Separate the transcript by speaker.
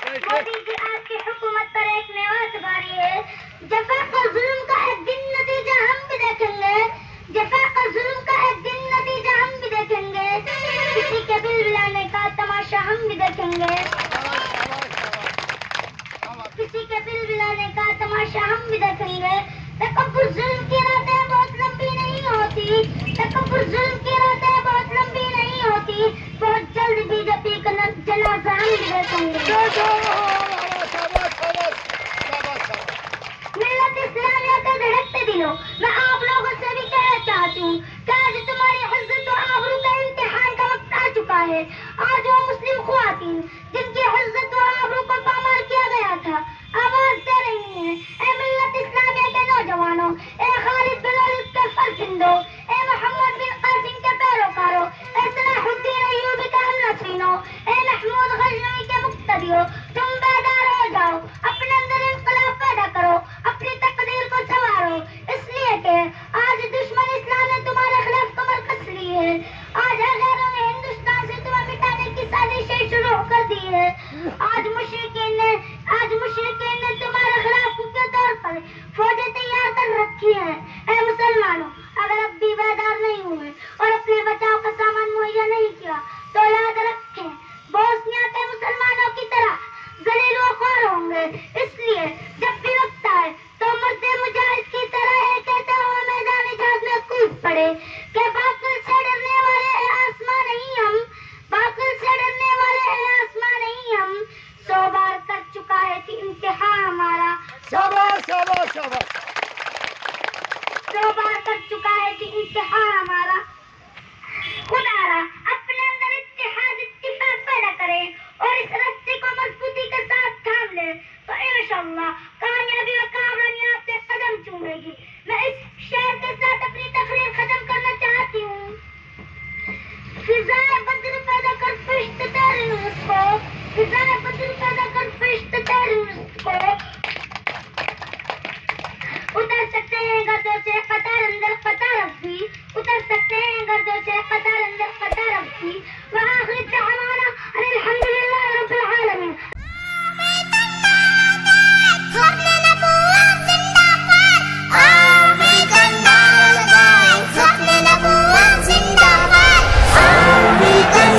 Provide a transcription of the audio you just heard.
Speaker 1: مودی جی آپ کی حکومت پر ایک میوات باری ہے. جفا کا ظلم کا ایک دن نتیجہ ہم بھی دیکھیں گے. جفا کا ظلم کا ایک دن نتیجہ ہم بھی دیکھیں گے. کسی کے دل بلانے کا تماشا ہم بھی دیکھیں گے. کسی کے دل بلانے کا تماشا ہم بھی دیکھیں گے. تکبر ظلم کی راتیں بہت لمبی نہیں ہوتی. تکبر ظلم کی راتیں بہت لمبی نہیں ہوتی. بہت جلد بی جے پی کا جنازہ ہم بھی دیکھیں گے. ملت اسلامیہ کے دھڑکتے دلوں، میں آپ لوگوں سے بھی کہنا چاہتی ہوں کہ آج تمہاری عزت و آبرو کا امتحان کا وقت آ چکا ہے. آج وہ مسلم خواتین جن کی عزت و آبرو کو پامال کیا گیا تھا آواز دے رہی ہیں. اے ملت اسلامیہ کے نوجوانوں، اے خالد بن ولید کے فرزندوں، اے محمد بن قاسم کے پیروکاروں، اے صلاح الدین ایوبی کے ہم نسلینوں، اے محمود غزنوی کے مقتدیوں، تم بیدار ہو جاؤ. اپنے اندر انقلاب پیدا کرو، اپنی تقدیر کو سنوارو. اس لیے کہ آج دشمن اسلام نے تمہارے خلاف کمر کس لی ہے. آج غیروں نے ہندوستان سے تمہیں مٹانے کی سازشیں شروع کر دی ہے. آج مشرکین نے تمہارے خلاف کے طور پر فوجیں تیار کر رکھی ہیں. اے مسلمانوں، اگر اب بھی بیدار نہیں ہوئے اور اپنے بچاؤ کا سامان مہیا نہیں کیا تو یاد رکھیں بوسنیا کے مسلمانوں کی طرح ذلیل و خوار ہوں گے. اس لیے جب بھی وقت آئے تو مرد مجاہد کی طرح ایک کہتے ہوئے میدان جہاد میں کود پڑے کہ باطل سے ڈرنے والے ہیں آسمان نہیں ہم. باطل سے ڈرنے والے ہیں آسمان نہیں ہم. 100 بار کر چکا ہے کہ امتحان ہمارا.
Speaker 2: شاباش شاباش شاباش.
Speaker 1: 100 بار کر چکا ہے کہ امتحان ہمارا. خدا را